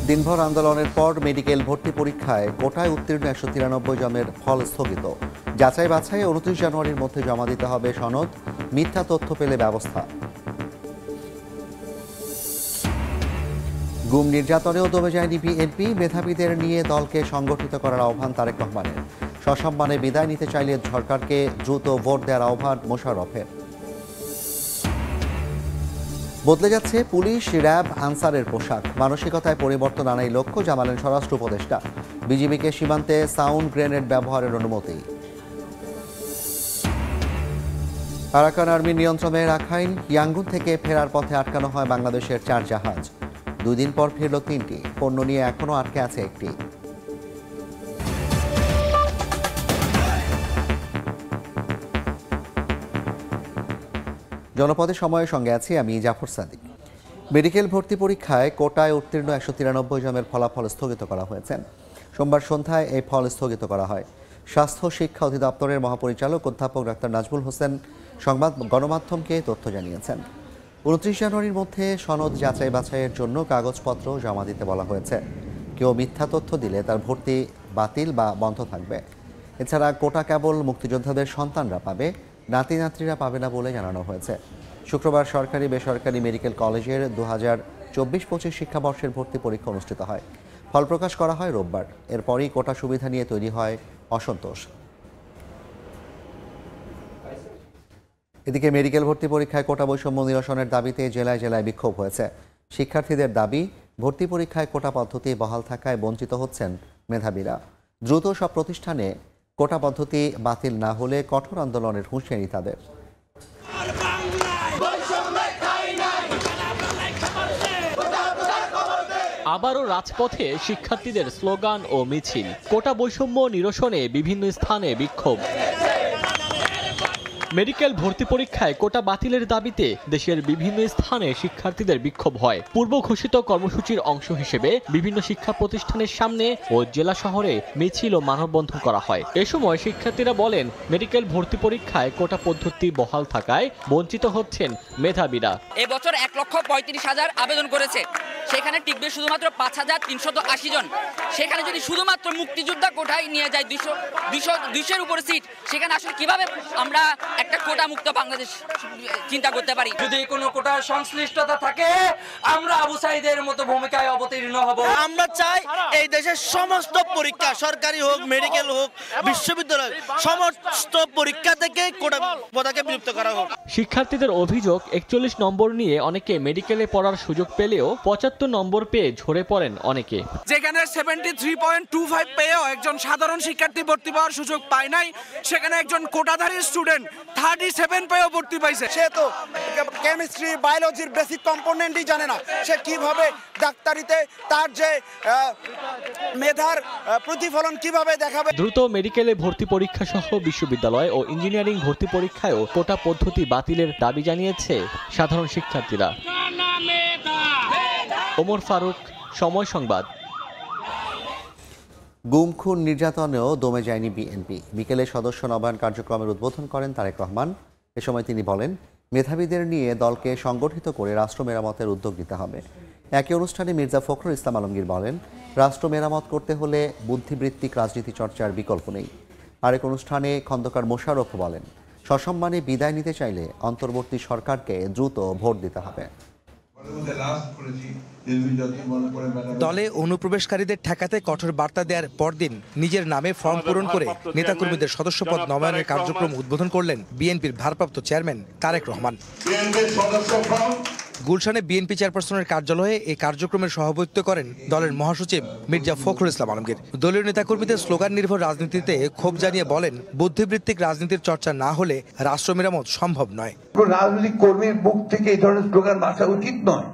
দিনভর আন্দোলনের পর মেডিকেল ভর্তি পরীক্ষায় কোটায় উত্তীর্ণ 193 জনের ফল স্থগিত। যাচাই বাছাই 29 জানুয়ারির মধ্যে জমা দিতে হবে সনদ, মিথ্যা তথ্য পেলে ব্যবস্থা। গুম নির্যাতনেও দমে যায়নি বিএনপি, মেধাবীদের নিয়ে দলকে সংগঠিত করার আহ্বান তারেক রহমানের। সসম্মানে বিদায় নিতে চাইলে সরকারকে দ্রুত ভোট দেওয়ার আহ্বান মোশাররফের। বদলে যাচ্ছে পুলিশ, র্যাব, আনসারের পোশাক, মানসিকতায় পরিবর্তন আনাই লক্ষ্য জানালেন স্বরাষ্ট্র উপদেষ্টা। বিজিবিকে সীমান্তে সাউন্ড গ্রেনেড ব্যবহারের অনুমতি। আরাকান আর্মির নিয়ন্ত্রণে রাখাইন ইয়াঙ্গুন থেকে ফেরার পথে আটকানো হয় বাংলাদেশের 4 জাহাজ। 2 দিন পর ফিরল 3টি, পণ্য নিয়ে এখনও আটকে আছে একটি। জনপদে সময়ের সঙ্গে আছি আমি জাফর সাদিক। মেডিকেল ভর্তি পরীক্ষায় কোটায় উত্তীর্ণ 193 জনের ফলাফল স্থগিত করা হয়েছে। সোমবার সন্ধ্যায় এই ফল স্থগিত করা হয়। স্বাস্থ্য শিক্ষা অধিদপ্তরের মহাপরিচালক অধ্যাপক ডাক্তার নাজমুল হোসেন সংবাদ গণমাধ্যমকে তথ্য জানিয়েছেন। 29 জানুয়ারির মধ্যে সনদ যাচাই বাছাইয়ের জন্য কাগজপত্র জমা দিতে বলা হয়েছে। কেউ মিথ্যা তথ্য দিলে তার ভর্তি বাতিল বা বন্ধ থাকবে। এছাড়া কোটা কেবল মুক্তিযোদ্ধাদের সন্তানরা পাবে, নাতি নাতনিরা পাবে না বলে জানানো হয়েছে। শুক্রবার সরকারি বেসরকারি মেডিকেল কলেজের 2024-25 শিক্ষাবর্ষের ভর্তি পরীক্ষা অনুষ্ঠিত হয়। ফল প্রকাশ করা হয় রোববার। এরপরই কোটা সুবিধা নিয়ে তৈরি হয় অসন্তোষ। এদিকে মেডিকেল ভর্তি পরীক্ষায় কোটা বৈষম্য নিরসনের দাবিতে জেলায় জেলায় বিক্ষোভ হয়েছে। শিক্ষার্থীদের দাবি, ভর্তি পরীক্ষায় কোটা পদ্ধতি বহাল থাকায় বঞ্চিত হচ্ছেন মেধাবীরা। দ্রুত সব প্রতিষ্ঠানে কোটা পদ্ধতি বাতিল না হলে কঠোর আন্দোলনের হুঁশিয়ারি তাদের। আবারও রাজপথে শিক্ষার্থীদের স্লোগান ও মিছিল। কোটা বৈষম্য নিরসনে বিভিন্ন স্থানে বিক্ষোভ। মেডিকেল ভর্তি পরীক্ষায় কোটা বাতিলের দাবিতে দেশের বিভিন্ন স্থানে শিক্ষার্থীদের বিক্ষোভ হয়। পূর্ব ঘোষিত কর্মসূচির অংশ হিসেবে বিভিন্ন শিক্ষা প্রতিষ্ঠানের সামনে ও জেলা শহরে মিছিল ও মানববন্ধন করা হয়। এ সময় শিক্ষার্থীরা বলেন, মেডিকেল ভর্তি পরীক্ষায় কোটা পদ্ধতি বহাল থাকায় বঞ্চিত হচ্ছেন মেধাবীরা। এবছর 1,35,000 আবেদন করেছে, সেখানে টিকবে শুধুমাত্র 5,380 জন। সেখানে যদি শুধুমাত্র মুক্তিযোদ্ধা কোটায় নিয়ে যায় 200-এর উপরে সিট, সেখানে আসলে কিভাবে আমরা একটা কোটা মুক্ত বাংলাদেশ চিন্তা করতে পারি? যদি কোনো কোটার সংশ্লিষ্টতা থাকে, আমরা আবু সাইদের মতো ভূমিকায় অবতীর্ণ হব। আমরা চাই এই দেশের সমস্ত পরীক্ষা, সরকারি হোক, মেডিকেল হোক, বিশ্ববিদ্যালয়, সমস্ত পরীক্ষা থেকে কোটা পদ্ধতিকে বিলুপ্ত করা হোক। শিক্ষার্থীদের অভিযোগ, 41 নম্বর নিয়ে অনেকে মেডিকেলে পড়ার সুযোগ পেলেও 75 নম্বর পেয়ে ঝরে পড়েন অনেকে। যেখানে 73.25 পেয়েও একজন সাধারণ শিক্ষার্থী ভর্তি পাওয়ার সুযোগ পায় নাই, সেখানে একজন কোটাধারী স্টুডেন্ট 37 পেয়েও ভর্তি পাইছে। সে তো কেমিস্ট্রি, বায়োলজির বেসিক কম্পোনেন্টই জানে না, সে কিভাবে ডাক্তারিতে তার যে মেধার প্রতিফলন কিভাবে দেখাবে? দ্রুত মেডিকেলে ভর্তি পরীক্ষা সহ বিশ্ববিদ্যালয় ও ইঞ্জিনিয়ারিং ভর্তি পরীক্ষায়ও কোটা পদ্ধতি বাতিলের দাবি জানিয়েছে সাধারণ শিক্ষার্থীরা। ওমর ফারুক, সময় সংবাদ। গুম খুন নির্যাতনেও দমে যায়নি বিএনপি। বিকেলে সদস্য নবায়ন কার্যক্রমের উদ্বোধন করেন তারেক রহমান। এ সময় তিনি বলেন, মেধাবীদের নিয়ে দলকে সংগঠিত করে রাষ্ট্র মেরামতের উদ্যোগ নিতে হবে। একই অনুষ্ঠানে মির্জা ফখরুল ইসলাম আলমগীর বলেন, রাষ্ট্র মেরামত করতে হলে বুদ্ধিবৃত্তিক রাজনীতি চর্চার বিকল্প নেই। আরেক অনুষ্ঠানে খন্দকার মোশাররফ বলেন, সসম্মানে বিদায় নিতে চাইলে অন্তর্বর্তী সরকারকে দ্রুত ভোট দিতে হবে। দলে অনুপ্রবেশকারীদের ঠেকাতে কঠোর বার্তা দেওয়ার পরদিন নিজের নামে ফর্ম পূরণ করে নেতাকর্মীদের সদস্যপদ নবায়নের কার্যক্রম উদ্বোধন করলেন বিএনপির ভারপ্রাপ্ত চেয়ারম্যান তারেক রহমান। গুলশানে বিএনপি চেয়ারপারসনের কার্যালয়ে এই কার্যক্রমের সভাপতিত্ব করেন দলের মহাসচিব মির্জা ফখরুল ইসলাম আলমগীর। দলীয় নেতাকর্মীদের স্লোগান নির্ভর রাজনীতিতে ক্ষোভ জানিয়ে বলেন, বুদ্ধিবৃত্তিক রাজনীতির চর্চা না হলে রাষ্ট্র মেরামত সম্ভব নয়। রাজনৈতিক কর্মীর মুখ থেকে এই ধরনের স্লোগান আসা উচিত নয়।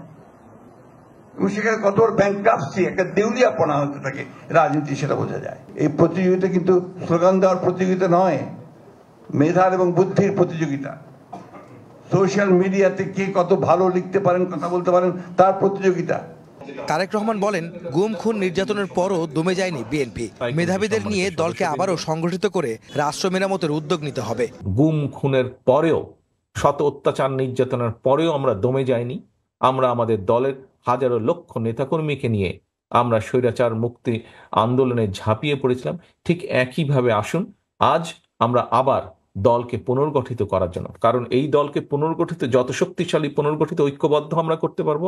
সেখানে কত ব্যাংকরাপসি, একটা দেউলিয়াপনা হতে থাকে রাজনীতি, সেটা বোঝা যায়। এই প্রতিযোগিতা কিন্তু স্লোগান দেওয়ার প্রতিযোগিতা নয়, মেধার এবং বুদ্ধির প্রতিযোগিতা। সোশ্যাল মিডিয়াতে কে কত ভালো লিখতে পারেন, কথা বলতে পারেন, তার প্রতিযোগিতা। তারেক রহমান বলেন, গুম খুন নির্যাতনের পরও দমে যায়নি বিএনপি। মেধাবীদের নিয়ে দলকে আবারও সংগঠিত করে রাষ্ট্র মেরামতের উদ্যোগ নিতে হবে। গুম খুনের পরেও, শত অত্যাচার নির্যাতনের পরেও আমরা দমে যাইনি। আমরা আমাদের দলের হাজারো লক্ষ নেতাকর্মীকে নিয়ে আমরা স্বৈরাচার মুক্তি আন্দোলনে ঝাঁপিয়ে পড়েছিলাম, ঠিক একইভাবে আসুন আজ আমরা আবার দলকে পুনর্গঠিত করার জন্য, কারণ এই দলকে পুনর্গঠিত, যত শক্তিশালী পুনর্গঠিত ঐক্যবদ্ধ আমরা করতে পারবো,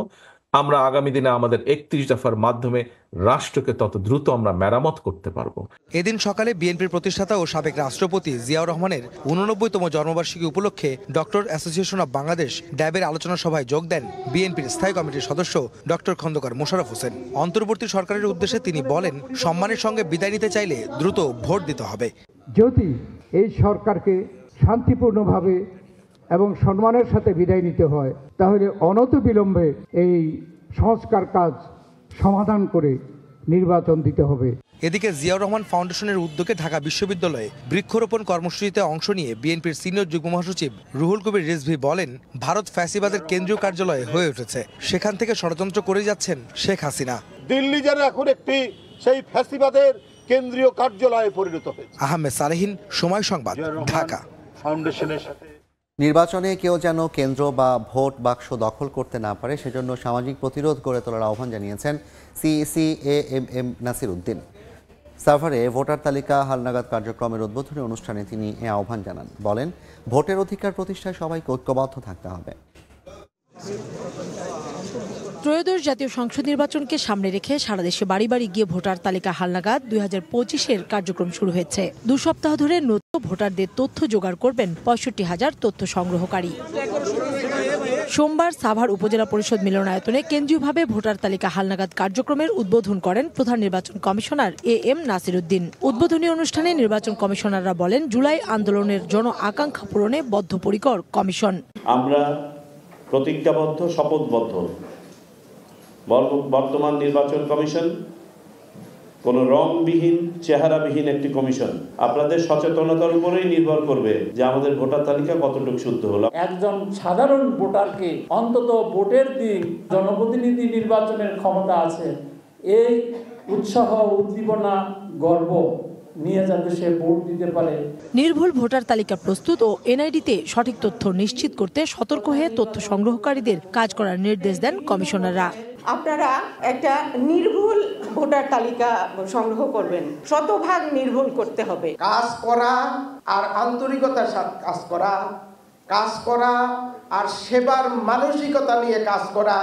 আমরা আগামী দিনে আমাদের 31 দফার মাধ্যমে রাষ্ট্রকে তত দ্রুত আমরা মেরামত করতে পারবো। এদিন সকালে বিএনপির প্রতিষ্ঠাতা ও সাবেক রাষ্ট্রপতি জিয়াউর রহমানের 89তম জন্মবার্ষিকী উপলক্ষে ডক্টর অ্যাসোসিয়েশন অব বাংলাদেশ ড্যাবের আলোচনা সভায় যোগ দেন বিএনপির স্থায়ী কমিটির সদস্য ডক্টর খন্দকার মোশাররফ হোসেন। অন্তর্বর্তী সরকারের উদ্দেশ্যে তিনি বলেন, সম্মানের সঙ্গে বিদায় নিতে চাইলে দ্রুত ভোট দিতে হবে। যদি এই সরকারকে শান্তিপূর্ণভাবে এবং সম্মানের সাথে বিদায় নিতে হয়, তাহলে অনতিবিলম্বে এই সংস্কার কাজ সমাধান করে নির্বাচন দিতে হবে। এদিকে জিয়াউর রহমান ফাউন্ডেশনের উদ্যোগে ঢাকা বিশ্ববিদ্যালয়ে বৃক্ষরোপণ কর্মসূচিতে অংশ নিয়ে বিএনপির সিনিয়র যুগ্ম মহাসচিব রুহুল কবির রিজভী বলেন, ভারত ফ্যাসিবাদের কেন্দ্রীয় কার্যালয় হয়ে উঠেছে, সেখান থেকে ষড়যন্ত্র করে যাচ্ছেন শেখ হাসিনা। দিল্লি যেন এখন একটি সেই ফ্যাসিবাদের কেন্দ্রীয় কার্যালয়ে পরিণত হয়েছে। আহমেদ সালেহীন, সময় সংবাদ, ঢাকা। ফাউন্ডেশনের সাথে নির্বাচনে কেউ যেন কেন্দ্র বা ভোট বাক্স দখল করতে না পারে, সেজন্য সামাজিক প্রতিরোধ গড়ে তোলার আহ্বান জানিয়েছেন CEC-AMM নাসির উদ্দিন। সাভারে ভোটার তালিকা হালনাগাদ কার্যক্রমের উদ্বোধনী অনুষ্ঠানে তিনি এ আহ্বান জানান। বলেন, ভোটের অধিকার প্রতিষ্ঠায় সবাইকে ঐক্যবদ্ধ থাকতে হবে। ত্রয়োদশ জাতীয় সংসদ নির্বাচনকে সামনে রেখে সারা দেশে বাড়ি বাড়ি গিয়ে ভোটার তালিকা হালনাগাদ 2025-এর কার্যক্রম শুরু হয়েছে। 2 সপ্তাহ ধরে নতুন ভোটারদের তথ্য জোগাড় করবেন 65,000 তথ্য সংগ্রহকারী। সোমবার সাভার উপজেলা পরিষদ মিলনায়তনে কেন্দ্রীয়ভাবে ভোটার তালিকা হালনাগাদ কার্যক্রমের উদ্বোধন করেন প্রধান নির্বাচন কমিশনার AM নাসির উদ্দিন। উদ্বোধনী অনুষ্ঠানে নির্বাচন কমিশনাররা বলেন, জুলাই আন্দোলনের জন আকাঙ্ক্ষা পূরণে বদ্ধপরিকর কমিশন। আমরা প্রতিজ্ঞাবদ্ধ, শপথবদ্ধ। বর্তমান নির্বাচন কমিশন কোনো রংবিহীন, চেহারাবিহীন একটি কমিশন। আপনাদের সচেতনতার উপরেই নির্ভর করবে যে আমাদের ভোটার তালিকা কতটুকু শুদ্ধ হলো। একজন সাধারণ ভোটারকে অন্তত ভোটের দিন জনপ্রতিনিধি নির্বাচনের ক্ষমতা আছে, এই উৎসাহ, উদ্দীপনা, গর্ব নিয়ে যাতে সে ভোট দিতে পারে। নির্ভুল ভোটার তালিকা প্রস্তুত ও NID-তে সঠিক তথ্য নিশ্চিত করতে সতর্ক হয়ে তথ্য সংগ্রহকারীদের কাজ করার নির্দেশ দেন কমিশনাররা। আপনারা একটা নির্ভুল ভোটার তালিকা সংগ্রহ করবেন, শতভাগ নির্ভুল করতে হবে। কাজ করা আর আন্তরিকতার সাথে কাজ করা আর সেবার মানসিকতা নিয়ে কাজ করা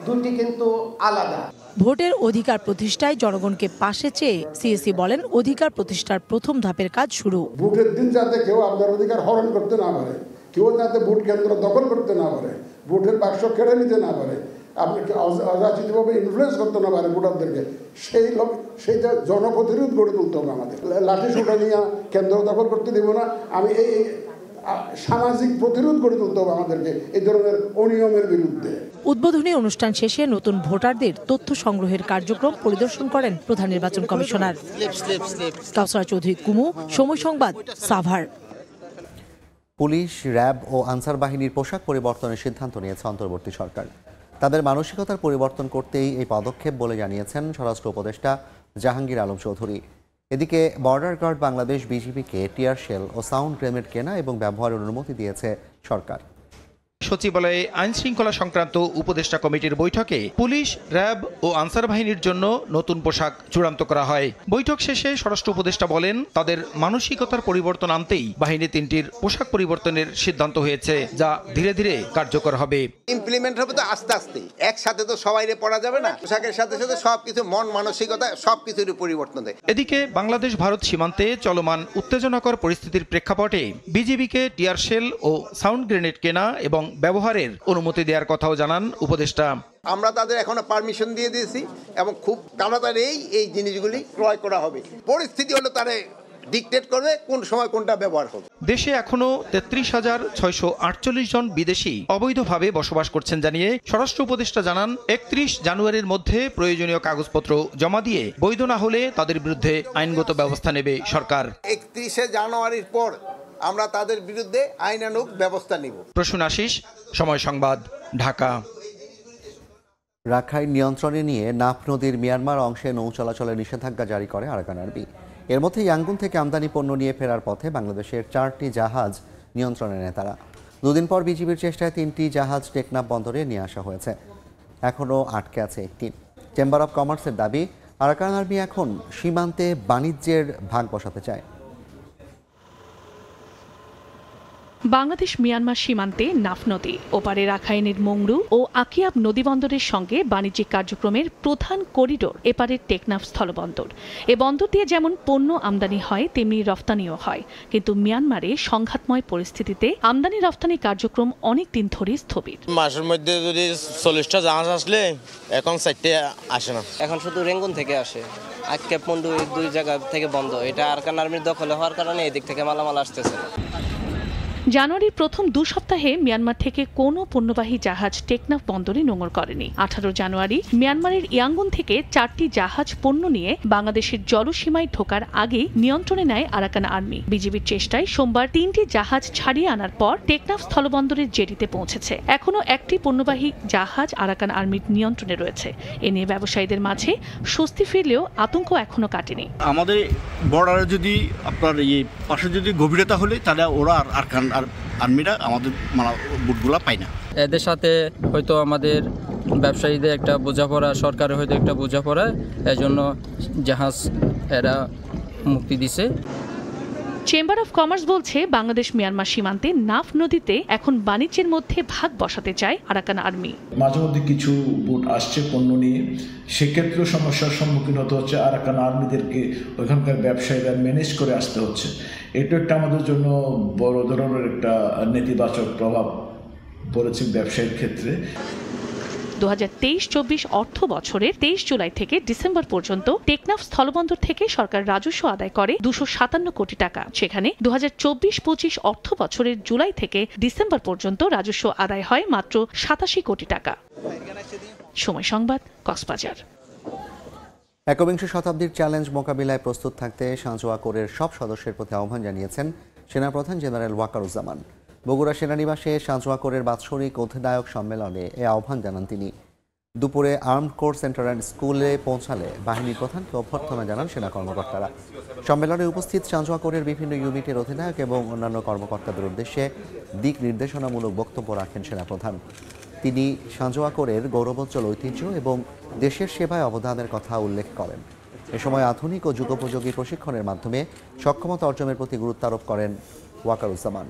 দুটি কিন্তু আলাদা। ভোটের অধিকার প্রতিষ্ঠায় জনগণকে পাশে চেয়ে CEC বলেন, অধিকার প্রতিষ্ঠার প্রথম ধাপের কাজ শুরু। ভোটের দিন যাতে কেউ আপনার অধিকার হরণ করতে না পারে, কেউ যাতে ভোট কেন্দ্র দখল করতে না পারে, ভোটের বাক্স কেড়ে নিতে না পারে, আপনাকে অযাচিতভাবে ইনফ্লুয়েন্স করতে না পারে ভোটারদেরকে, সেই জনপ্রতিরোধ গড়ে তুলতে হবে আমাদের। লাঠি সোটা নিয়ে কেন্দ্র দখল করতে দেব না, আমি এই সামাজিক প্রতিরোধ গড়ে তুলতে হবে আমাদেরকে এই ধরনের অনিয়মের বিরুদ্ধে। উদ্বোধনী অনুষ্ঠান শেষে নতুন ভোটারদের তথ্য সংগ্রহের কার্যক্রম পরিদর্শন করেন প্রধান নির্বাচন কমিশনার। কাউসার চৌধুরী কুমু, সময় সংবাদ, সাভার। পুলিশ, র্যাব ও আনসার বাহিনীর পোশাক পরিবর্তনের সিদ্ধান্ত নিয়েছে অন্তর্বর্তী সরকার। তাদের মানসিকতার পরিবর্তন করতেই এই পদক্ষেপ বলে জানিয়েছেন স্বরাষ্ট্র উপদেষ্টা জাহাঙ্গীর আলম চৌধুরী। এদিকে বর্ডার গার্ড বাংলাদেশ BGBকে টিয়ার শেল ও সাউন্ড গ্রেনেড কেনা এবং ব্যবহারের অনুমতি দিয়েছে সরকার। সচিবালয়ে আইন শৃঙ্খলা সংক্রান্ত উপদেষ্টা কমিটির বৈঠকে পুলিশ, র্যাব ও আনসার বাহিনীর জন্য নতুন পোশাক চূড়ান্ত করা হয়। বৈঠক শেষে স্বরাষ্ট্র উপদেষ্টা বলেন, তাদের মানসিকতার পরিবর্তন আনতেই বাহিনী তিনটির পোশাক পরিবর্তনের সিদ্ধান্ত হয়েছে, যা ধীরে ধীরে কার্যকর হবে। ইমপ্লিমেন্ট হবে তো আস্তে আস্তে, একসাথে তো সবাইরে পড়া যাবে না। পোশাকের সাথে সাথে সবকিছু, মন মানসিকতা সবকিছুর পরিবর্তন দেয়। এদিকে বাংলাদেশ ভারত সীমান্তে চলমান উত্তেজনাকর পরিস্থিতির প্রেক্ষাপটে BGBকে টিয়ার শেল ও সাউন্ড গ্রেনেড কেনা এবং ব্যবহারের অনুমতি দেওয়ার কথাও জানান উপদেষ্টা। আমরা তাদের এখনো পারমিশন দিয়ে দিয়েছি এবং খুব তাড়াতাড়ি এই জিনিসগুলি ক্রয় করা হবে। পরিস্থিতি হলো তারা ডিকটেট করবে কোন সময় কোনটা ব্যবহার হবে। দেশে এখনো 33,648 জন বিদেশি অবৈধভাবে বসবাস করছেন জানিয়ে স্বরাষ্ট্র উপদেষ্টা জানান, 31 জানুয়ারির মধ্যে প্রয়োজনীয় কাগজপত্র জমা দিয়ে বৈধ না হলে তাদের বিরুদ্ধে আইনগত ব্যবস্থা নেবে সরকার। 31 জানুয়ারির পর আমরা তাদের বিরুদ্ধে আইনানুগ ব্যবস্থা নিব। প্রসূন আশিস, সময় সংবাদ, ঢাকা। রাখাইন নিয়ন্ত্রণে নিয়ে নাফ নদীর মিয়ানমার অংশে নৌ চলাচলের নিষেধাজ্ঞা জারি করে আরাকান আর্মি। এর মধ্যে ইয়াঙ্গুন থেকে আমদানি পণ্য নিয়ে ফেরার পথে বাংলাদেশের 4টি জাহাজ নিয়ন্ত্রণে নেয় তারা। দুদিন পর বিজিবির চেষ্টায় 3টি জাহাজ টেকনাফ বন্দরে নিয়ে আসা হয়েছে, এখনও আটকে আছে একটি। চেম্বার অব কমার্সের দাবি, আরাকান আর্মি এখন সীমান্তে বাণিজ্যের ভাগ বসাতে চায়। বাংলাদেশ মিয়ানমার সীমান্তে নাফ নদী, ওপারে রাখাইনের মংরু ও আকিয়াব নদীবন্দরের সঙ্গে বাণিজ্যিক কার্যক্রমের প্রধান করিডোর এপারের টেকনাফ স্থলবন্দর। এ বন্দর দিয়ে যেমন পণ্য আমদানি হয় তেমনি রফতানিও হয়, কিন্তু মিয়ানমারে সংঘাতময় পরিস্থিতিতে আমদানি রফতানি কার্যক্রম অনেক দিন ধরে স্থবির। মাসের মধ্যে যদি 40টা জাহাজ আসলে এখন 4টে আসে না, এখন শুধু রেঙ্গুন থেকে আসে। আকিয়াব মংরু এই দুই জায়গা থেকে বন্ধ, এটা আরাকান আর্মির দখলে হওয়ার কারণে এদিক থেকে মালামাল আসতেছে। জানুয়ারির প্রথম 2 সপ্তাহে মিয়ানমার থেকে কোনো পণ্যবাহী জাহাজ টেকনাফ বন্দরে নোঙর করেনি। 18 জানুয়ারি মিয়ানমারের ইয়াঙ্গুন থেকে 4টি জাহাজ পণ্য নিয়ে বাংলাদেশের জলসীমায় ঢোকার আগে নিয়ন্ত্রণে নেয় আরাকান আর্মি। বিজিবির চেষ্টায় সোমবার 3টি জাহাজ ছাড়িয়ে আনার পর টেকনাফ স্থলবন্দরের জেটিতে পৌঁছেছে। এখনও একটি পণ্যবাহী জাহাজ আরাকান আর্মির নিয়ন্ত্রণে রয়েছে। এ নিয়ে ব্যবসায়ীদের মাঝে স্বস্তি ফিরলেও আতঙ্ক এখনো কাটেনি। আমাদের বর্ডারে যদি আপনার পাশে যদি গভীরতা হলে তাহলে ওরা আরাকান আর্মিরা আমাদের বুটগুলা পায় না। এদের সাথে হয়তো আমাদের ব্যবসায়ীদের একটা বোঝাপড়া, সরকারের হয়তো একটা বোঝাপড়া, এজন্য জাহাজ এরা মুক্তি দিছে। চেম্বার অব কমার্স বলছে বাংলাদেশ মিয়ানমার সীমান্তে নাফ নদীতে এখন বাণিজ্যের মধ্যে ভাগ বসাতে চায় আরাকান আর্মি। মাঝে মধ্যে কিছু বোট আসছে পণ্য নিয়ে, সেক্ষেত্রেও সমস্যার সম্মুখীন হতে হচ্ছে আরাকান আর্মিদেরকে, ওইখানকার ব্যবসায়ীরা ম্যানেজ করে আসতে হচ্ছে। এটা একটা আমাদের জন্য বড় ধরনের একটা নেতিবাচক প্রভাব পড়েছে ব্যবসায়ীর ক্ষেত্রে। 2023-24 অর্থ বছরের 23 জুলাই থেকে ডিসেম্বর পর্যন্ত টেকনাফ স্থলবন্দর থেকে সরকার রাজস্ব আদায় করে 257 কোটি টাকা। সেখানে 2024-25 অর্থ বছরের জুলাই থেকে ডিসেম্বর পর্যন্ত রাজস্ব আদায় হয় মাত্র 87 কোটি টাকা। সময় সংবাদ, কক্সবাজার। একবিংশ শতাব্দীর চ্যালেঞ্জ মোকাবিলায় প্রস্তুত থাকতে সাঁজোয়া কোরের সব সদস্যের প্রতি আহ্বান জানিয়েছেন সেনাপ্রধান জেনারেল ওয়াকারুজ্জামান। বগুড়া সেনানিবাসে সাঁজোয়া কোরের বাৎসরিক অধিনায়ক সম্মেলনে এ আহ্বান জানান তিনি। দুপুরে আর্মড কোর সেন্টার অ্যান্ড স্কুলে পৌঁছালে বাহিনীর প্রধানকে অভ্যর্থনা জানান সেনা কর্মকর্তারা। সম্মেলনে উপস্থিত সাঁজোয়া কোরের বিভিন্ন ইউনিটের অধিনায়ক এবং অন্যান্য কর্মকর্তাদের উদ্দেশ্যে দিক নির্দেশনামূলক বক্তব্য রাখেন সেনাপ্রধান। তিনি সাঁজোয়া কোরের গৌরবোজ্জ্বল ঐতিহ্য এবং দেশের সেবায় অবদানের কথা উল্লেখ করেন। এ সময় আধুনিক ও যুগোপযোগী প্রশিক্ষণের মাধ্যমে সক্ষমতা অর্জনের প্রতি গুরুত্ব আরোপ করেন ওয়াকারুজ্জামান।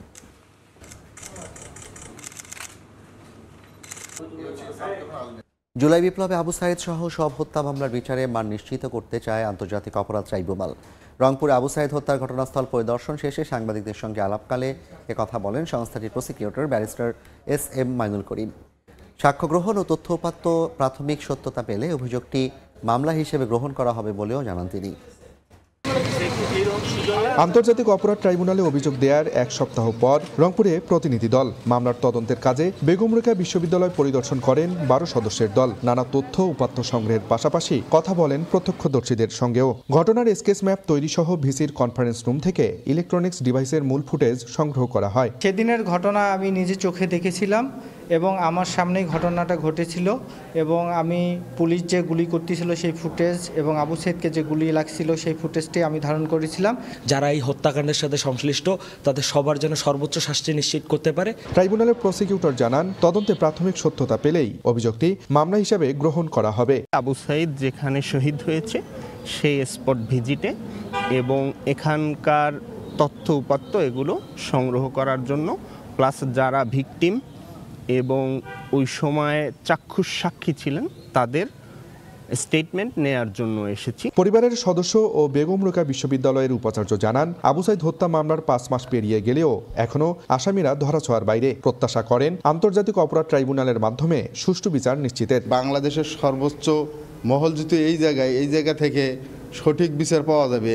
জুলাই বিপ্লবে আবু সাইদ সহ সব হত্যা মামলার বিচারে মান নিশ্চিত করতে চায় আন্তর্জাতিক অপরাধ ট্রাইব্যুনাল। রংপুরে আবু সাইদ হত্যার ঘটনাস্থল পরিদর্শন শেষে সাংবাদিকদের সঙ্গে আলাপকালে একথা বলেন সংস্থাটির প্রসিকিউটর ব্যারিস্টার SM মাইনুল করিম। সাক্ষ্য গ্রহণ ও তথ্য উপাত্ত প্রাথমিক সত্যতা পেলে অভিযোগটি মামলা হিসেবে গ্রহণ করা হবে বলেও জানান তিনি। আন্তর্জাতিক অপরাধ ট্রাইব্যুনালে অভিযোগ দেওয়ার এক সপ্তাহ পর রংপুরে প্রতিনিধি দল মামলার তদন্তের কাজে বেগম রোকেয়া বিশ্ববিদ্যালয় পরিদর্শন করেন 12 সদস্যের দল। নানা তথ্য উপাত্ত সংগ্রহের পাশাপাশি কথা বলেন প্রত্যক্ষদর্শীদের সঙ্গেও। ঘটনার স্কেচ ম্যাপ তৈরি সহ ভিসির কনফারেন্স রুম থেকে ইলেকট্রনিক্স ডিভাইসের মূল ফুটেজ সংগ্রহ করা হয়। সেদিনের ঘটনা আমি নিজে চোখে দেখেছিলাম এবং আমার সামনেই ঘটনাটা ঘটেছিল এবং আমি পুলিশ যে গুলি করতেছিল সেই ফুটেজ এবং আবু সাইদকে যে গুলি লাগছিল সেই ফুটেজটি আমি ধারণ করেছিলাম। যারা এই হত্যাকাণ্ডের সাথে সংশ্লিষ্ট তাদের সবার জন্য সর্বোচ্চ শাস্তি নিশ্চিত করতে পারে। ট্রাইব্যুনালের প্রসিকিউটর জানান তদন্তে প্রাথমিক সত্যতা পেলেই অভিযোগটি মামলা হিসেবে গ্রহণ করা হবে। আবু সাইদ যেখানে শহীদ হয়েছে সেই স্পট ভিজিটে এবং এখানকার তথ্য উপাত্ত এগুলো সংগ্রহ করার জন্য, প্লাস যারা ভিকটিম এবং ওই সময় চাক্ষুষ সাক্ষী ছিলেন তাদের স্টেটমেন্ট নেয়ার জন্য এসেছি। পরিবারের সদস্য ও বেগম রোকেয়া বিশ্ববিদ্যালয়ের উপাচার্য জানান আবু সাইদ হত্যা মামলার 5 মাস পেরিয়ে গেলেও এখনো আসামিরা ধরাছোঁয়ার বাইরে। প্রত্যাশা করেন আন্তর্জাতিক অপরাধ ট্রাইব্যুনালের মাধ্যমে সুষ্ঠু বিচার নিশ্চিতের। বাংলাদেশের সর্বোচ্চ মহল যদি এই জায়গা থেকে সঠিক বিচার পাওয়া যাবে,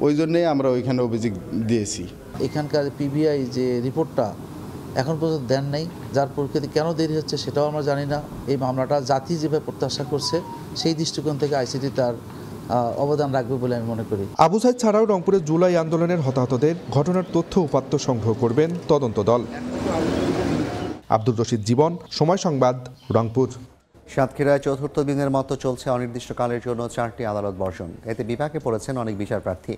ওই জন্যই আমরা ওইখানে অভিযোগ দিয়েছি। এখানকার PBI যে রিপোর্টটা এখন পর্যন্ত দেন নাই, যার পরিপ্রেক্ষিতে কেন দেরি হচ্ছে সেটাও আমরা জানি না। এই মামলাটা জাতি যেভাবে প্রত্যাশা করছে সেই দৃষ্টিকোণ থেকে ICT তার অবদান রাখবে বলে আমি মনে করি। আবু সাইদ ছাড়াও রংপুরে জুলাই আন্দোলনের হতাহতদের ঘটনার তথ্য উপাত্ত সংগ্রহ করবেন তদন্ত দল। আব্দুর রশিদ জীবন, সময় সংবাদ, রংপুর। সাতক্ষীরায় চতুর্থ দিনের মতো চলছে অনির্দিষ্টকালের জন্য 4টি আদালত বর্জন। এতে বিপাকে পড়েছেন অনেক বিচার প্রার্থী।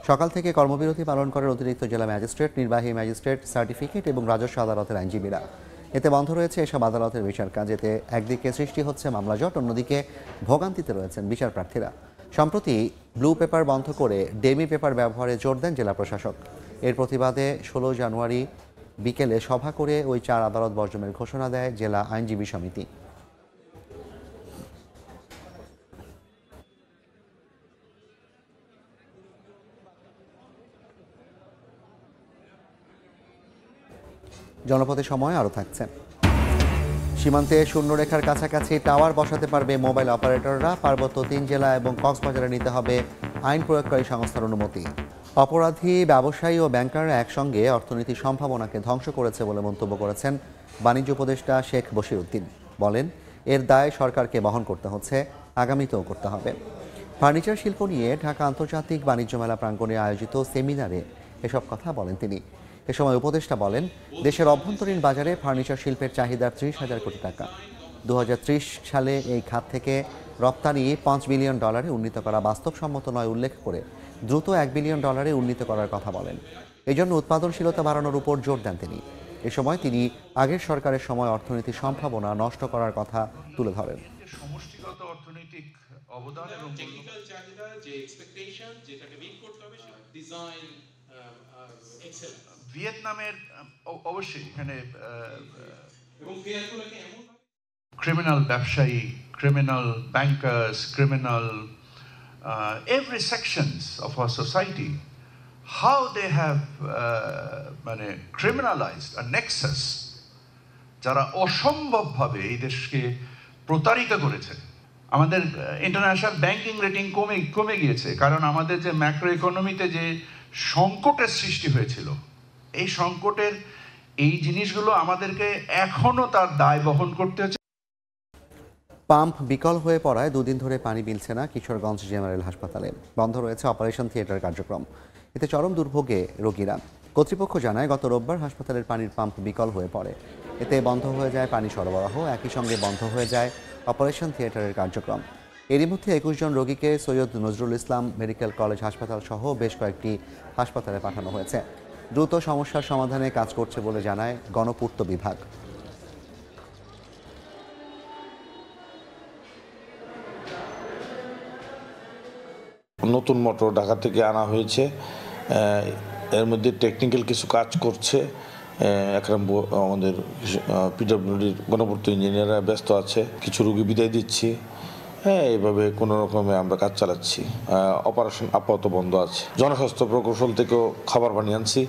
সকাল থেকে কর্মবিরতি পালন করেন অতিরিক্ত জেলা ম্যাজিস্ট্রেট, নির্বাহী ম্যাজিস্ট্রেট, সার্টিফিকেট এবং রাজস্ব আদালতের আইনজীবীরা। এতে বন্ধ রয়েছে এসব আদালতের বিচার কাজ। এতে একদিকে সৃষ্টি হচ্ছে মামলা জট, অন্যদিকে ভোগান্তিতে রয়েছেন বিচার প্রার্থীরা। সম্প্রতি ব্লু পেপার বন্ধ করে ডেমি পেপার ব্যবহারে জোর দেন জেলা প্রশাসক। এর প্রতিবাদে 16 জানুয়ারি বিকেলে সভা করে ওই 4 আদালত বর্জনের ঘোষণা দেয় জেলা আইনজীবী সমিতি। জনপথে সময় আরও থাকছে। সীমান্তে শূন্যরেখার কাছাকাছি টাওয়ার বসাতে পারবে মোবাইল অপারেটররা। পার্বত্য 3 জেলা এবং কক্সবাজারে নিতে হবে আইন প্রয়োগকারী সংস্থার অনুমতি। অপরাধী, ব্যবসায়ী ও ব্যাংকাররা একসঙ্গে অর্থনীতির সম্ভাবনাকে ধ্বংস করেছে বলে মন্তব্য করেছেন বাণিজ্য উপদেষ্টা শেখ বশিরউদ্দিন। বলেন, এর দায় সরকারকে বহন করতে হচ্ছে, আগামীতেও করতে হবে। ফার্নিচার শিল্প নিয়ে ঢাকা আন্তর্জাতিক বাণিজ্য মেলা প্রাঙ্গণে আয়োজিত সেমিনারে এসব কথা বলেন তিনি। এ সময় উপদেষ্টা বলেন, দেশের অভ্যন্তরীণ বাজারে ফার্নিচার শিল্পের চাহিদা 30,000 কোটি টাকা। 2030 সালে এই খাত থেকে রপ্তানি $5 বিলিয়ন উন্নীত করা বাস্তবসম্মত নয় উল্লেখ করে দ্রুত $1 বিলিয়ন উন্নীত করার কথা বলেন। এজন্য উৎপাদনশীলতা বাড়ানোর উপর জোর দেন তিনি। এ সময় তিনি আগের সরকারের সময় অর্থনীতির সম্ভাবনা নষ্ট করার কথা তুলে ধরেন। সমষ্টিগত অর্থনৈতিক অবদান এবং টেকনিক্যাল চাহিদা যে এক্সপেকটেশন যেটাকে মিট করতে হবে ডিজাইন এক্সেলেন্স। ভিয়েতনামের অবশ্যই এখানে এবং ফেয়ারগুলোকে এমন ক্রিমিনাল ব্যবসায়ী, criminal bankers, criminal every sections of our society, how they have criminalized a nexus যারা অসম্ভবভাবে এই দেশকে প্রতারিত করেছে। আমাদের ইন্টারন্যাশনাল ব্যাংকিং রেটিং কমে গিয়েছে, কারণ আমাদের যে ম্যাক্রো ইকোনমিতে যে সংকটের সৃষ্টি হয়েছিল, এই সংকটের এই জিনিসগুলো আমাদেরকে এখনো তার দায় বহন করতে হচ্ছে। পাম্প বিকল হয়ে পড়ায় 2 দিন ধরে পানি মিলছে না কিশোরগঞ্জ জেনারেল হাসপাতালে। বন্ধ রয়েছে অপারেশন থিয়েটার কার্যক্রম। এতে চরম দুর্ভোগে রোগীরা। কর্তৃপক্ষ জানায়, গত রোববার হাসপাতালের পানির পাম্প বিকল হয়ে পড়ে। এতে বন্ধ হয়ে যায় পানি সরবরাহ, একই সঙ্গে বন্ধ হয়ে যায় অপারেশন থিয়েটারের কার্যক্রম। এরই মধ্যে 21 জন রোগীকে সৈয়দ নজরুল ইসলাম মেডিকেল কলেজ হাসপাতাল সহ বেশ কয়েকটি হাসপাতালে পাঠানো হয়েছে। দ্রুত সমস্যার সমাধানে কাজ করছে বলে জানায় গণপূর্ত বিভাগ। নতুন মোটর ঢাকা থেকে আনা হয়েছে, এর মধ্যে টেকনিক্যাল কিছু কাজ করছে। আমাদের পিডব্লিউডির গণপূর্ত ইঞ্জিনিয়াররা ব্যস্ত আছে, কিছু রোগী বিদায় দিচ্ছি। এইভাবে কোনো রকমে আমরা কাজ চালাচ্ছি। অপারেশন আপাতত বন্ধ আছে। জনস্বাস্থ্য প্রকৌশল থেকেও খাবার পানি আনছি।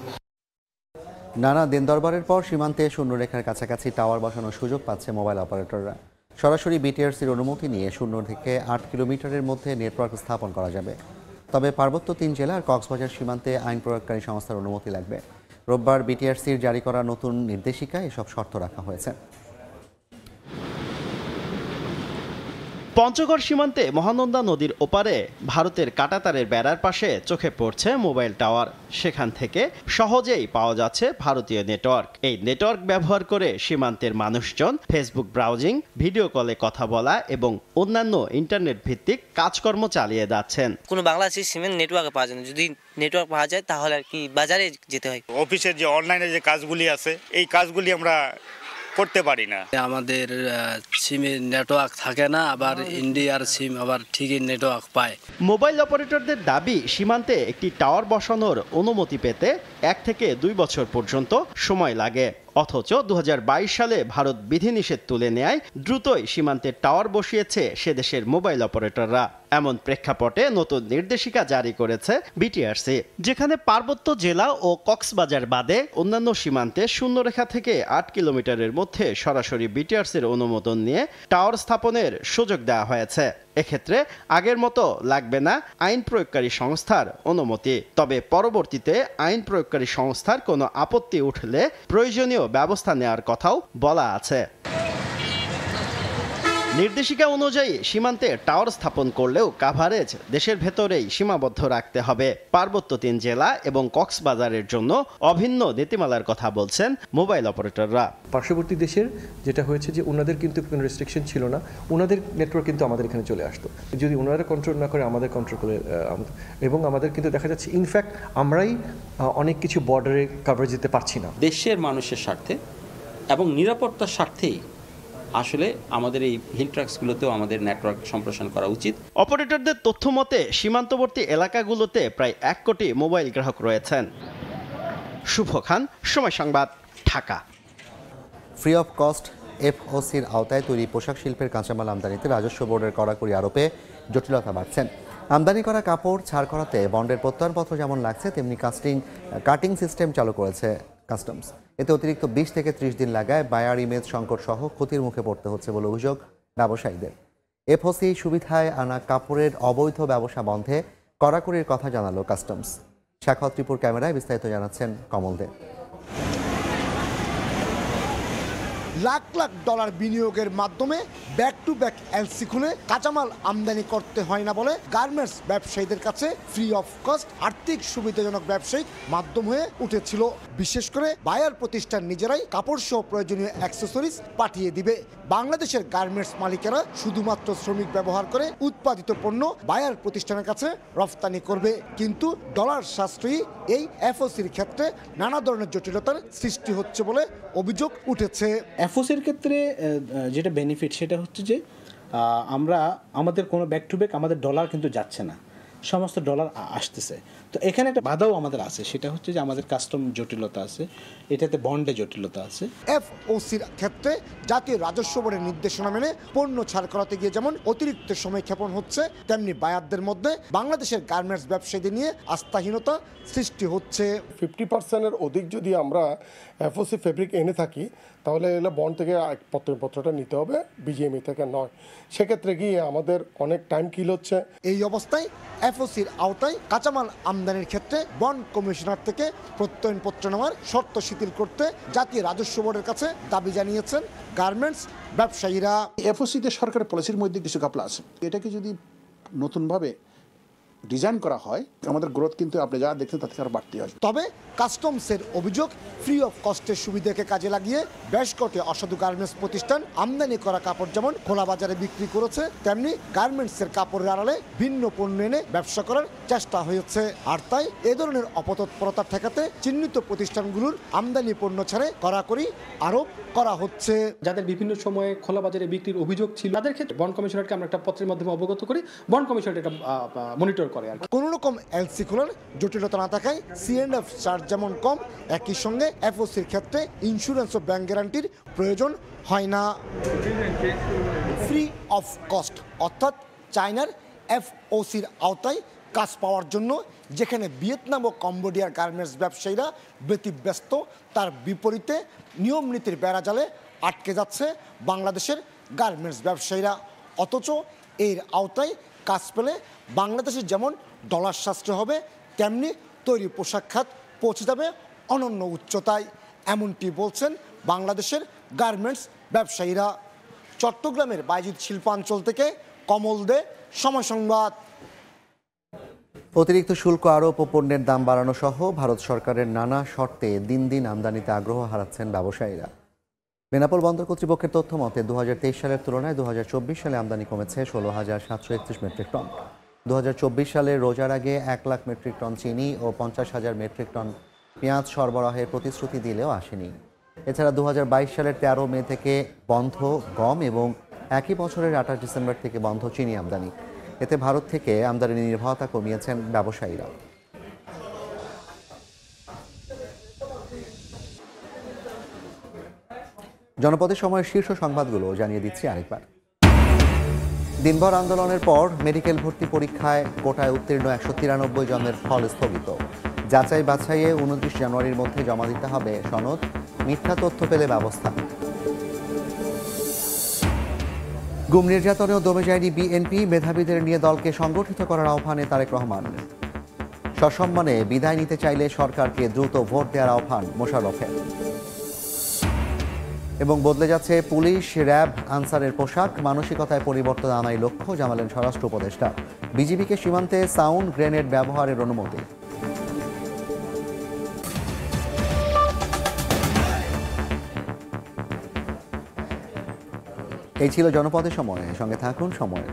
নানা দিন দরবারের পর সীমান্তে শূন্যরেখার কাছাকাছি টাওয়ার বসানোর সুযোগ পাচ্ছে মোবাইল অপারেটররা। সরাসরি বিটিআরসির অনুমতি নিয়ে 0 থেকে 8 কিলোমিটারের মধ্যে নেটওয়ার্ক স্থাপন করা যাবে। তবে পার্বত্য 3 জেলার কক্সবাজার সীমান্তে আইন প্রয়োগকারী সংস্থার অনুমতি লাগবে। রোববার বিটিআরসির জারি করা নতুন নির্দেশিকায় এসব শর্ত রাখা হয়েছে। পঞ্চগড় সীমান্তে মহানন্দা নদীর ওপারে ভারতের কাঁটাতারের বেড়ার পাশে চোখে পড়ছে মোবাইল টাওয়ার। সেখান থেকে সহজেই পাওয়া যাচ্ছে ভারতীয় নেটওয়ার্ক। এই নেটওয়ার্ক ব্যবহার করে সীমান্তের মানুষজন ফেসবুক ব্রাউজিং, ভিডিও কলে কথা বলা এবং অন্যান্য ইন্টারনেট ভিত্তিক কাজকর্ম চালিয়ে যাচ্ছেন। কোনো বাংলাদেশি সিমের নেটওয়ার্কে পাওয়া যায় না। যদি নেটওয়ার্ক পাওয়া যায় তাহলে আর কি বাজারে যেতে হয়। অফিসের যে অনলাইনে যে কাজগুলি আছে, এই কাজগুলি আমরা করতে পারি না। আমাদের সিমে নেটওয়ার্ক থাকে না, আবার ইন্ডিয়ার সিম আবার ঠিকই নেটওয়ার্ক পায়। মোবাইল অপারেটরদের দাবি, সীমান্তে একটি টাওয়ার বসানোর অনুমতি পেতে 1 থেকে 2 বছর পর্যন্ত সময় লাগে। অথচ 2022 সালে ভারত বিধিনিষেধ তুলে নেয় দ্রুতই সীমান্তে টাওয়ার বসিয়েছে সে দেশের মোবাইল অপারেটররা। এমন প্রেক্ষাপটে নতুন নির্দেশিকা জারি করেছে বিটিআরসি, যেখানে পার্বত্য জেলা ও কক্সবাজার বাদে অন্যান্য সীমান্তে শূন্যরেখা থেকে 8 কিলোমিটারের মধ্যে সরাসরি বিটিআরসির অনুমোদন নিয়ে টাওয়ার স্থাপনের সুযোগ দেওয়া হয়েছে। এক্ষেত্রে আগের মতো লাগবে না আইন প্রয়োগকারী সংস্থার অনুমতি। তবে পরবর্তীতে আইন প্রয়োগকারী সংস্থার কোনো আপত্তি উঠলে প্রয়োজনীয় ব্যবস্থা নেওয়ার কথাও বলা আছে। নির্দেশিকা অনুযায়ী সীমান্তে টাওয়ার স্থাপন করলেও কাভারেজ দেশের ভেতরেই সীমাবদ্ধ রাখতে হবে। পার্বত্য 3 জেলা এবং কক্সবাজারের জন্য অভিন্ন নীতিমালার কথা বলছেন মোবাইল অপারেটররা। পার্শ্ববর্তী দেশের যেটা হয়েছে যে ওনাদের কিন্তু কোনো রেস্ট্রিকশন ছিল না, ওনাদের নেটওয়ার্ক কিন্তু আমাদের এখানে চলে আসতো। যদি ওনারা কন্ট্রোল না করে আমাদের কন্ট্রোল করে, এবং আমাদের কিন্তু দেখা যাচ্ছে ইনফ্যাক্ট আমরাই অনেক কিছু বর্ডারে কভারেজ দিতে পারছি না। দেশের মানুষের স্বার্থে এবং নিরাপত্তার স্বার্থেই আসলে আমাদের এই হিল ট্রাক্সগুলোতেও আমাদের নেটওয়ার্ক সম্প্রসারণ করা উচিত। অপারেটরদের তথ্য মতে সীমান্তবর্তী এলাকাগুলোতে প্রায় 1 কোটি মোবাইল গ্রাহক রয়েছেন। শুভ খান, সময় সংবাদ, ঢাকা। ফ্রি অফ কস্ট এফওসির আওতায় তৈরি পোশাক শিল্পের কাঁচামাল আমদানিতে রাজস্ব বোর্ডের কড়াকড়ি আরোপে জটিলতা বাড়ছেন। আমদানি করা কাপড় ছাড় করাতে বন্ডের প্রত্যয়নপত্র যেমন লাগছে তেমনি কাটিং সিস্টেম চালু করেছে কাস্টমস। এতে অতিরিক্ত 20 থেকে 30 দিন লাগায় বায়ার ইমেজ সংকট সহ ক্ষতির মুখে পড়তে হচ্ছে বলে অভিযোগ ব্যবসায়ীদের। এফওসি সুবিধায় আনা কাপড়ের অবৈধ ব্যবসা বন্ধে কড়াকড়ির কথা জানালো কাস্টমস। শাখাওয়াত ত্রিপুর ক্যামেরায় বিস্তারিত জানাচ্ছেন কমল দে। লাখ লাখ ডলার বিনিয়োগের মাধ্যমে ব্যাক টু ব্যাক এলসি খুলে কাঁচামাল আমদানি করতে হয় না বলে গার্মেন্টস ব্যবসায়ীদের কাছে ফ্রি অফ কস্ট আর্থিক সুবিধাজনক ব্যবসায়িক মাধ্যম হয়ে উঠেছিল। বিশেষ করে বায়ার প্রতিষ্ঠান নিজেরাই কাপড় সহ প্রয়োজনীয় অ্যাক্সেসরিজ পাঠিয়ে দিবে। বাংলাদেশের গার্মেন্টস মালিকেরা শুধুমাত্র শ্রমিক ব্যবহার করে উৎপাদিত পণ্য বায়ার প্রতিষ্ঠানের কাছে রফতানি করবে। কিন্তু ডলার সাশ্রয়ী এই এফওসির ক্ষেত্রে নানা ধরনের জটিলতার সৃষ্টি হচ্ছে বলে অভিযোগ উঠেছে। এফওসির ক্ষেত্রে যেটা বেনিফিট সেটা হচ্ছে যে আমাদের কোনো ব্যাক টু ব্যাক আমাদের ডলার কিন্তু যাচ্ছে না, সমস্ত ডলার আসতেছে। তো এখানে একটা বাধাও আমাদের আছে, সেটা হচ্ছে যে আমাদের কাস্টম জটিলতা আছে, এটাতে বন্ডে জটিলতা আছে। এফওসির ক্ষেত্রে জাতীয় রাজস্ব বোর্ডের নির্দেশনা মেনে পণ্য ছাড় করাতে গিয়ে যেমন অতিরিক্ত সময় ক্ষেপণ হচ্ছে, তেমনি বায়ারদের মধ্যে বাংলাদেশের গার্মেন্টস ব্যবসায়ীদের নিয়ে আস্থাহীনতা সৃষ্টি হচ্ছে। 50%-এর অধিক যদি আমরা এফওসি ফেব্রিক এনে থাকি তাহলে বন্ড থেকে প্রত্যয়নপত্রটা নিতে হবে, বিজিএমই থেকে নয়। সেক্ষেত্রে গিয়ে আমাদের অনেক টাইম কিল হচ্ছে। এই অবস্থায় এফওসির আওতায় কাঁচামাল আমদানির ক্ষেত্রে বন্ড কমিশনার থেকে প্রত্যয়নপত্র নেওয়ার শর্ত শিথিল করতে জাতীয় রাজস্ব বোর্ডের কাছে দাবি জানিয়েছেন গার্মেন্টস ব্যবসায়ীরা। এফওসিতে সরকারের পলিসির মধ্যে কিছু ঘাপলা আছে, এটাকে যদি নতুনভাবে ডিজাইন করা হয় আমাদের গ্রোথ কিন্তু আপনি যা দেখছেন তার থেকে আরো বাড়তি আসবে। তবে কাস্টমসের অভিযোগ ফ্রি অফ কস্টের সুবিধাকে কাজে লাগিয়ে বেশ কটি অসাধু গার্মেন্টস প্রতিষ্ঠান আমদানি করা কাপড় যেমন খোলা বাজারে বিক্রি করেছে, তেমনি গার্মেন্টসের কাপড়ের আড়ালে ভিন্ন পণ্য এনে ব্যবসা করার চেষ্টা হয়েছে। আর তাই এ ধরনের অপতৎপরতা ঠেকাতে চিহ্নিত প্রতিষ্ঠানগুলোর আমদানি পণ্য ছাড়ে কড়াকড়ি আরোপ করা হচ্ছে। যাদের বিভিন্ন সময়ে খোলা বাজারে বিক্রির অভিযোগ ছিল তাদের ক্ষেত্রে বন্ড কমিশনারকে আমরা একটা পত্রের মাধ্যমে অবগত করি, বন্ড কমিশনার এটা মনিটর করে। কোন রকম এলসি খোলার জটিলতা না থাকায় সিএনএফ চার্জ যেমন কম, একই সঙ্গে এফওসির ক্ষেত্রে ইন্স্যুরেন্স ও ব্যাংক গ্যারান্টির প্রয়োজন হয় না। ফ্রি অফ কস্ট অর্থাৎ চায়নার এফওসির আওতায় কাজ পাওয়ার জন্য যেখানে ভিয়েতনাম ও কম্বোডিয়ার গার্মেন্টস ব্যবসায়ীরা ব্যতিব্যস্ত, তার বিপরীতে নিয়ম নীতির বেড়াজালে আটকে যাচ্ছে বাংলাদেশের গার্মেন্টস ব্যবসায়ীরা। অথচ এর আওতায় কাজ পেলে বাংলাদেশের যেমন ডলার সাশ্রয় হবে, তেমনি তৈরি পোশাক খাত পৌঁছে যাবে অনন্য উচ্চতায়, এমনটি বলছেন বাংলাদেশের গার্মেন্টস ব্যবসায়ীরা। চট্টগ্রামের বাইজিদ শিল্পাঞ্চল থেকে কমল দে, সময় সংবাদ। অতিরিক্ত শুল্ক আরোপ ও পণ্যের দাম বাড়ানো সহ ভারত সরকারের নানা শর্তে দিন দিন আমদানিতে আগ্রহ হারাচ্ছেন ব্যবসায়ীরা। বেনাপোল বন্দর কর্তৃপক্ষের তথ্য মতে 2023 সালের তুলনায় 2024 সালে আমদানি কমেছে 16,731 মেট্রিক টন। 2024 সালে রোজার আগে 1 লাখ মেট্রিক টন চিনি ও 50,000 মেট্রিক টন পেঁয়াজ সরবরাহের প্রতিশ্রুতি দিলেও আসেনি। এছাড়া 2022 সালের 13 মে থেকে বন্ধ গম এবং একই বছরের 28 ডিসেম্বর থেকে বন্ধ চিনি আমদানি। এতে ভারত থেকে আমদানি নির্ভরতা কমিয়েছেন ব্যবসায়ীরা। জনপদের সময়ের শীর্ষ সংবাদগুলো জানিয়ে দিচ্ছি আরেকবার। দিনভর আন্দোলনের পর মেডিকেল ভর্তি পরীক্ষায় কোটায় উত্তীর্ণ 193 জনের ফল স্থগিত। যাচাই বাছাইয়ে 29 জানুয়ারির মধ্যে জমা দিতে হবে সনদ, মিথ্যা তথ্য পেলে ব্যবস্থা। গুম নির্যাতনেও দমে যায়নি বিএনপি, মেধাবীদের নিয়ে দলকে সংগঠিত করার আহ্বানে তারেক রহমান। সসম্মানে বিদায় নিতে চাইলে সরকারকে দ্রুত ভোট দেওয়ার আহ্বান মোশাররফের। এবং বদলে যাচ্ছে পুলিশ, র্যাব, আনসারের পোশাক, মানসিকতায় পরিবর্তন আনাই লক্ষ্য, জানালেন স্বরাষ্ট্র উপদেষ্টা। বিজিবিকে সীমান্তে সাউন্ড গ্রেনেড ব্যবহারের অনুমতি। এই ছিল জনপদের সময়, সঙ্গে থাকুন সময়ের।